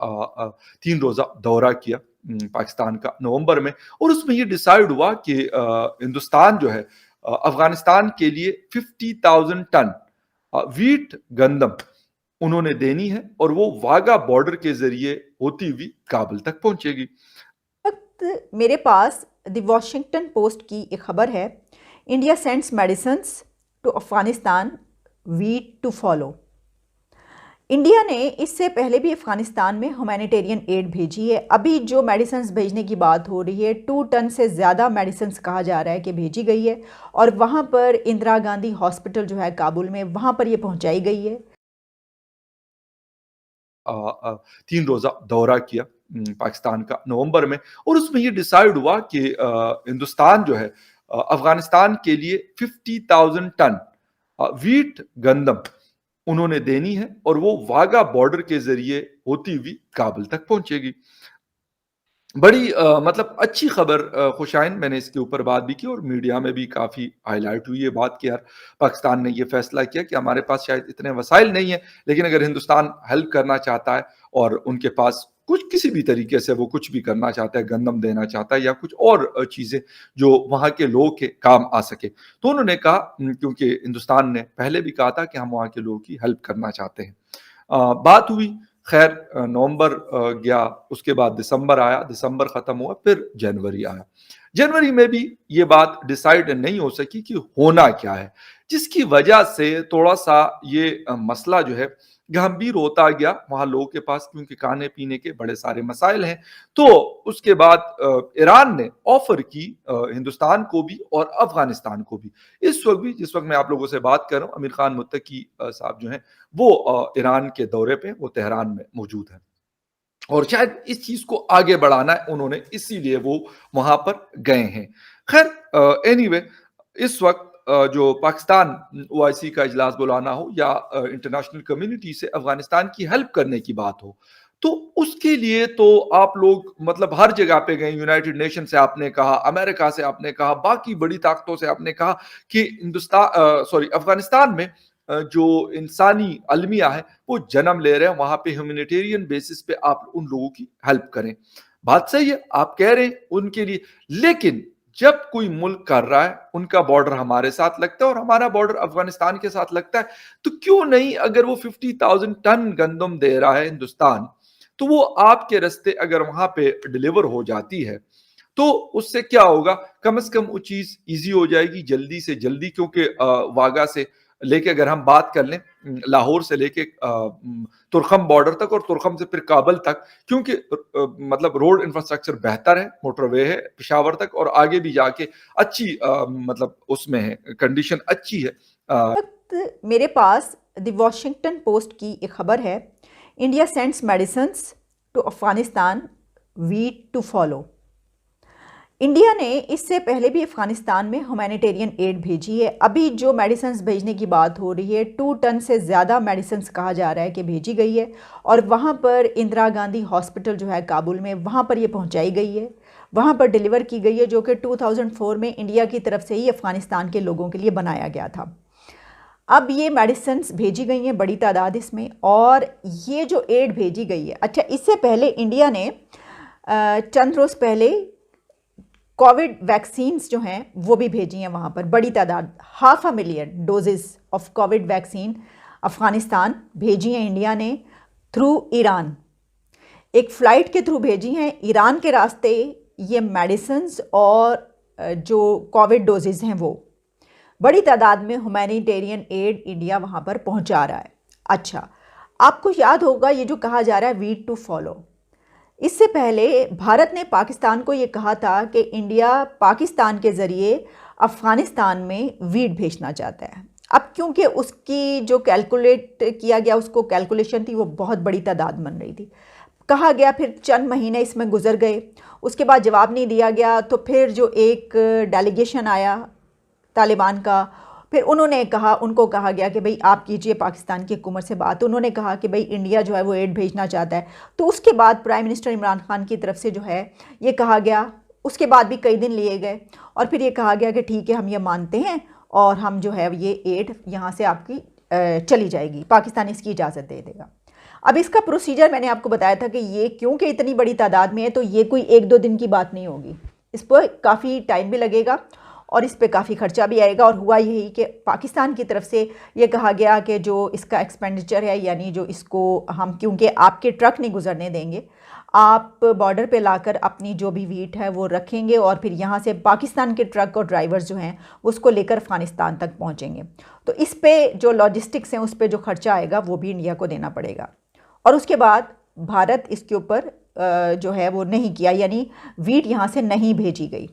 3 रोज़ा दौरा किया पाकिस्तान का नवंबर में, और उसमें ये डिसाइड हुआ कि हिंदुस्तान जो है अफगानिस्तान के लिए 50,000 टन व्हीट गंदम उन्होंने देनी है, और वो वाघा बॉर्डर के जरिए होती हुई काबुल तक पहुंचेगी। वक्त मेरे पास द वॉशिंगटन पोस्ट की एक खबर है, India sends medicines to Afghanistan, wheat to follow. India ने इससे पहले भी अफगानिस्तान में ह्यूमैनिटेरियन एड भेजी है। अभी जो मेडिसिन्स भेजने की बात हो रही है, 2 टन से ज़्यादा मेडिसिन्स कहा जा रहा है कि भेजी गई है, और वहाँ पर इंदिरा गांधी हॉस्पिटल जो है काबुल में, वहाँ पर ये पहुँचाई गई है। 3 रोज़ा दौरा किया पाकिस्तान का नवंबर में, और उसमें ये डिसाइड हुआ कि हिंदुस्तान जो है अफगानिस्तान के लिए 50,000 टन व्हीट गंदम उन्होंने देनी है, और वो वाघा बॉर्डर के जरिए होती हुई काबुल तक पहुंचेगी। बड़ी मतलब अच्छी खबर खुशाइन, मैंने इसके ऊपर बात भी की और मीडिया में भी काफ़ी हाईलाइट हुई ये बात कि यार पाकिस्तान ने ये फैसला किया कि हमारे पास शायद इतने वसाइल नहीं है, लेकिन अगर हिंदुस्तान हेल्प करना चाहता है और उनके पास कुछ किसी भी तरीके से वो कुछ भी करना चाहता है, गंदम देना चाहता है या कुछ और चीज़ें जो वहाँ के लोगों के काम आ सके, तो उन्होंने कहा क्योंकि हिंदुस्तान ने पहले भी कहा था कि हम वहाँ के लोगों की हेल्प करना चाहते हैं। बात हुई, खैर नवंबर गया, उसके बाद दिसंबर आया, दिसंबर खत्म हुआ, फिर जनवरी आया। जनवरी में भी ये बात डिसाइड नहीं हो सकी कि होना क्या है, जिसकी वजह से थोड़ा सा ये मसला जो है गंभीर होता गया वहां लोगों के पास, क्योंकि खाने पीने के बड़े सारे मसाइल हैं। तो उसके बाद ईरान ने ऑफर की हिंदुस्तान को भी और अफगानिस्तान को भी। इस वक्त भी, जिस वक्त मैं आप लोगों से बात कर रहा हूँ, अमीर खान मुत्तकी साहब जो हैं वो ईरान के दौरे पे, वो तेहरान में मौजूद है, और शायद इस चीज को आगे बढ़ाना है उन्होंने, इसीलिए वो वहां पर गए हैं। खैर एनीवे, इस वक्त जो पाकिस्तान ओआईसी का इजलास बुलाना हो या इंटरनेशनल कम्युनिटी से अफगानिस्तान की हेल्प करने की बात हो, तो उसके लिए तो आप लोग मतलब हर जगह पे गए, यूनाइटेड नेशन से आपने कहा, अमेरिका से आपने कहा, बाकी बड़ी ताकतों से आपने कहा कि अफगानिस्तान में जो इंसानी अलमिया है वो जन्म ले रहे हैं, वहां पे ह्यूमैनिटेरियन बेसिस पे आप उन लोगों की हेल्प करें। बात सही है, आप कह रहे हैं उनके लिए, लेकिन जब कोई मुल्क कर रहा है, उनका बॉर्डर हमारे साथ लगता है और हमारा बॉर्डर अफगानिस्तान के साथ लगता है, तो क्यों नहीं, अगर वो 50,000 टन गंदम दे रहा है हिंदुस्तान, तो वो आपके रास्ते अगर वहां पे डिलीवर हो जाती है, तो उससे क्या होगा, कम से कम वो चीज इजी हो जाएगी जल्दी से जल्दी, क्योंकि वागा से लेके अगर हम बात कर लें, लाहौर से लेके तुर्खम बॉर्डर तक और तुर्खम से फिर काबल तक, क्योंकि मतलब रोड इंफ्रास्ट्रक्चर बेहतर है, मोटरवे है पेशावर तक, और आगे भी जाके अच्छी मतलब उसमें है, कंडीशन अच्छी है। वक्त मेरे पास द वॉशिंगटन पोस्ट की एक खबर है, India sends medicines to Afghanistan, wheat to follow. India ने इससे पहले भी अफगानिस्तान में ह्यूमैनिटेरियन एड भेजी है। अभी जो मेडिसिन्स भेजने की बात हो रही है, 2 टन से ज़्यादा मेडिसिन्स कहा जा रहा है कि भेजी गई है, और वहाँ पर इंदिरा गांधी हॉस्पिटल जो है काबुल में, वहाँ पर ये पहुँचाई गई है, वहाँ पर डिलीवर की गई है, जो कि 2004 में इंडिया की तरफ से ही अफ़गानिस्तान के लोगों के लिए बनाया गया था। अब ये मेडिसिन्स भेजी गई हैं बड़ी तादाद इसमें, और ये जो एड भेजी गई है, अच्छा इससे पहले इंडिया ने चंद रोज़ पहले कोविड वैक्सीन्स जो हैं वो भी भेजी हैं वहाँ पर, बड़ी तादाद 500,000 doses of Covid vaccine Afghanistan भेजी हैं इंडिया ने थ्रू ईरान, एक फ़्लाइट के थ्रू भेजी हैं ईरान के रास्ते। ये मेडिसिन्स और जो कोविड डोजेज़ हैं वो बड़ी तादाद में ह्यूमैनिटेरियन एड इंडिया वहाँ पर पहुँचा रहा है। अच्छा, आपको याद होगा ये जो कहा जा रहा है वीट टू फॉलो, इससे पहले भारत ने पाकिस्तान को ये कहा था कि इंडिया पाकिस्तान के ज़रिए अफ़गानिस्तान में वीट भेजना चाहता है। अब क्योंकि उसकी जो कैलकुलेट किया गया, उसको कैलकुलेशन थी, वो बहुत बड़ी तादाद बन रही थी, कहा गया, फिर चंद महीने इसमें गुजर गए, उसके बाद जवाब नहीं दिया गया, तो फिर जो एक डेलीगेशन आया तालिबान का, फिर उन्होंने कहा, उनको कहा गया कि भाई आप कीजिए पाकिस्तान की हुकूमत से बात। उन्होंने कहा कि भाई इंडिया जो है वो एड भेजना चाहता है। तो उसके बाद प्राइम मिनिस्टर इमरान खान की तरफ से जो है ये कहा गया, उसके बाद भी कई दिन लिए गए, और फिर ये कहा गया कि ठीक है हम ये मानते हैं और हम जो है ये एड यहाँ से आपकी चली जाएगी, पाकिस्तान इसकी इजाज़त दे देगा। اب اس کا پروسیجر میں نے آپ کو بتایا تھا کہ یہ کیونکہ اتنی بڑی تعداد میں ہے تو یہ کوئی 1-2 دن کی بات نہیں ہوگی، اس پر کافی ٹائم بھی لگے گا اور اس پہ کافی خرچہ بھی آئے گا. اور ہوا یہی کہ پاکستان کی طرف سے یہ کہا گیا کہ جو اس کا ایکسپینڈیچر ہے، یعنی جو اس کو ہم کیونکہ آپ کے ٹرک نہیں گزرنے دیں گے، آپ بارڈر پہ لا کر اپنی جو بھی ویٹ ہے وہ رکھیں گے اور پھر یہاں سے پاکستان کے ٹرک اور ڈرائیورز جو ہیں اس کو لے کر افغانستان تک پہنچیں گے. تو اس پہ جو لاجسٹکس ہیں اس پہ جو خرچہ آئے گا وہ بھی انڈیا کو دینا پڑے گا. اور اس کے بعد بھارت اس کے اوپر جو ہے وہ نہیں کیا، یعنی ویٹ یہاں سے نہیں بھیجی گئی.